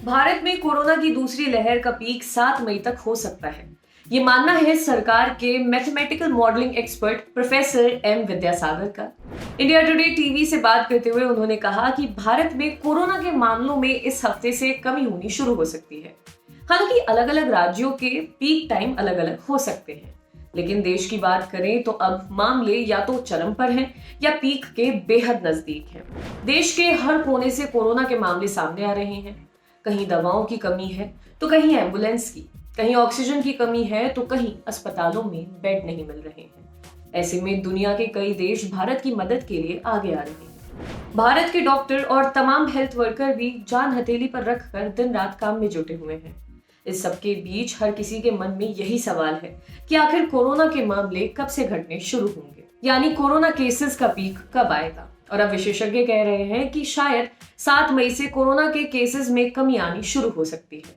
भारत में कोरोना की दूसरी लहर का पीक 7 मई तक हो सकता है। ये मानना है सरकार के mathematical modelling expert professor M Vidyasagar का। इंडिया टुडे टीवी से बात करते हुए उन्होंने कहा कि भारत में कोरोना के मामलों में इस हफ्ते से कमी होनी शुरू हो सकती है। हालांकि अलग अलग राज्यों के पीक टाइम अलग अलग हो सकते हैं, लेकिन देश की बात करें तो अब मामले या तो चरम पर हैं या पीक के बेहद नजदीक हैं। देश के हर कोने से कोरोना के मामले सामने आ रहे हैं। कहीं दवाओं की कमी है तो कहीं एम्बुलेंस की, कहीं ऑक्सीजन की कमी है तो कहीं अस्पतालों में बेड नहीं मिल रहे हैं। ऐसे में दुनिया के कई देश भारत की मदद के लिए आगे आ रहे हैं। भारत के डॉक्टर और तमाम हेल्थ वर्कर भी जान हथेली पर रखकर दिन रात काम में जुटे हुए हैं। इस सबके बीच हर किसी के मन में यही सवाल है कि आखिर कोरोना के मामले कब से घटने शुरू होंगे, यानी कोरोना केसेस का पीक कब आएगा। और अब विशेषज्ञ कह रहे हैं कि शायद 7 मई से कोरोना के केसेस में कमी आनी शुरू हो सकती है।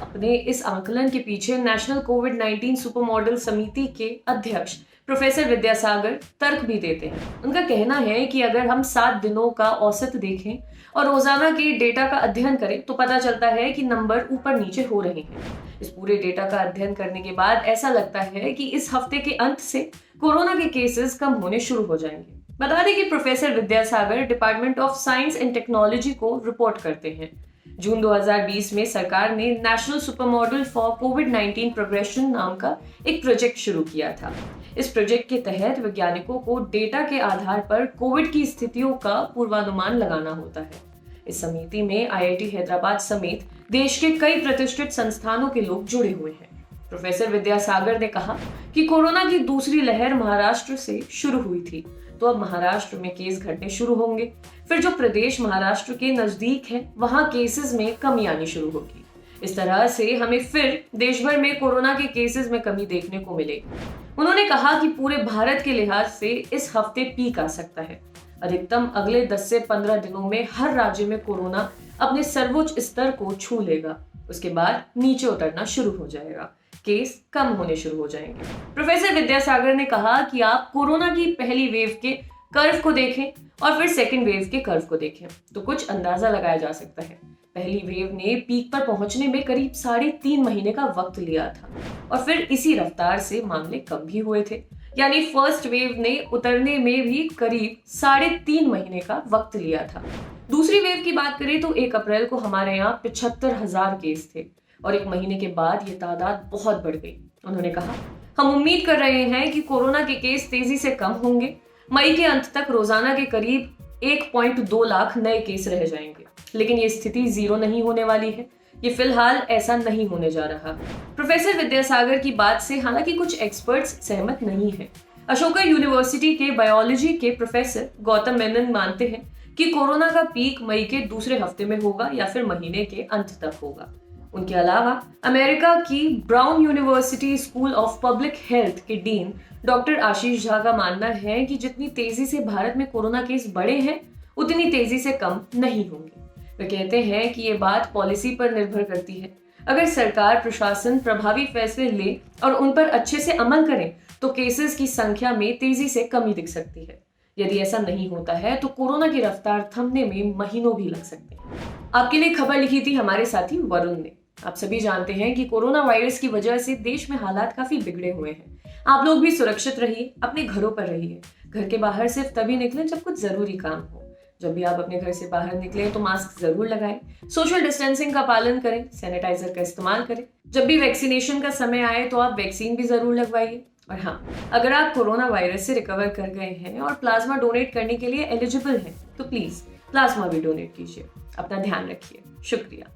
अपने इस आंकलन के पीछे नेशनल कोविड-19 सुपर मॉडल समिति के अध्यक्ष प्रोफेसर विद्यासागर तर्क भी देते हैं। उनका कहना है कि अगर हम 7 दिनों का औसत देखें और रोजाना के डेटा का अध्ययन करें तो पता चलता है कि नंबर ऊपर नीचे हो रहे हैं। इस पूरे डेटा का अध्ययन करने के बाद ऐसा लगता है कि इस हफ्ते के अंत से कोरोना के केसेस कम होने शुरू हो जाएंगे। बता दें कि professor Vidyasagar department of science and technology को रिपोर्ट करते हैं। जून 2020 में सरकार ने national super model for covid progression नाम का एक प्रोजेक्ट शुरू किया था। इस प्रोजेक्ट के तहत वैज्ञानिकों को डेटा के आधार पर कोविड की स्थितियों का पूर्वानुमान लगाना होता है। इस समिति में IIT हैदराबाद समेत देश के कई प्रतिष्ठित संस्थानों के लोग जुड़े हुए हैं। प्रोफेसर विद्यासागर ने कहा कि कोरोना की दूसरी लहर महाराष्ट्र से शुरू हुई थी, तो अब महाराष्ट्र में केस घटने शुरू होंगे। फिर जो प्रदेश महाराष्ट्र के नजदीक है वहां केसेस में कमी आनी शुरू होगी। इस तरह से हमें फिर देश भर में कोरोना के केसेस में कमी देखने को मिलेगी। उन्होंने कहा कि पूरे भारत के लिहाज से इस हफ्ते पीक आ सकता है। अधिकतम अगले 10 से 15 दिनों में हर राज्य में कोरोना अपने सर्वोच्च स्तर को छू लेगा। उसके बाद नीचे उतरना शुरू हो जाएगा, केस कम होने शुरू हो जाएंगे। प्रोफेसर विद्यासागर ने कहा कि आप कोरोना की पहली वेव के कर्व को देखें और फिर सेकेंड वेव के कर्व को देखें तो कुछ अंदाजा लगाया जा सकता है। पहली वेव ने पीक पर पहुंचने में करीब 3.5 महीने का वक्त लिया था और फिर इसी रफ्तार से मामले कम भी हुए थे, यानी फर्स्ट वेव ने उतरने में भी करीब 3.5 महीने का वक्त लिया था। दूसरी वेव की बात करें तो 1 अप्रैल को हमारे यहाँ 75,000 केस थे और 1 महीने के बाद ये तादाद बहुत बढ़ गई। उन्होंने कहा, हम उम्मीद कर रहे हैं कि कोरोना के केस तेजी से कम होंगे। मई के अंत तक रोजाना के करीब 1.2 लाख नए केस रह जाएंगे, लेकिन ये स्थिति 0 नहीं होने वाली है। ये फिलहाल ऐसा नहीं होने जा रहा। प्रोफेसर विद्यासागर की बात से हालांकि कुछ एक्सपर्ट्स सहमत नहीं हैं। अशोका यूनिवर्सिटी के बायोलॉजी के प्रोफेसर गौतम मेनन मानते हैं कि कोरोना का पीक मई के दूसरे हफ्ते में होगा या फिर महीने के अंत तक होगा। उनके अलावा अमेरिका की brown university school of public health के डीन डॉक्टर आशीष झा का मानना है कि जितनी तेजी से भारत में कोरोना केस बढ़े हैं उतनी तेजी से कम नहीं होंगे। वे कहते हैं कि ये बात पॉलिसी पर निर्भर करती है। अगर सरकार प्रशासन प्रभावी फैसले ले और उन पर अच्छे से अमल करें तो केसेस की संख्या में तेजी से कमी दिख सकती है। यदि ऐसा नहीं होता है तो कोरोना की रफ्तार थमने में महीनों भी लग सकते हैं। आपके लिए खबर लिखी थी हमारे साथी वरुण ने। आप सभी जानते हैं कि कोरोना वायरस की वजह से देश में हालात काफी बिगड़े हुए हैं। आप लोग भी सुरक्षित रहिए, अपने घरों पर रहिए। घर के बाहर सिर्फ तभी निकलें जब कुछ जरूरी काम हो। जब भी आप अपने घर से बाहर निकलें तो मास्क जरूर लगाएं, सोशल डिस्टेंसिंग का पालन करें, सैनिटाइजर का इस्तेमाल करें। जब भी वैक्सीनेशन का समय आए तो आप वैक्सीन भी जरूर लगवाइए। और हाँ, अगर आप कोरोना वायरस से रिकवर कर गए हैं और प्लाज्मा डोनेट करने के लिए एलिजिबल हैं तो प्लीज प्लाज्मा भी डोनेट कीजिए। अपना ध्यान रखिए। शुक्रिया।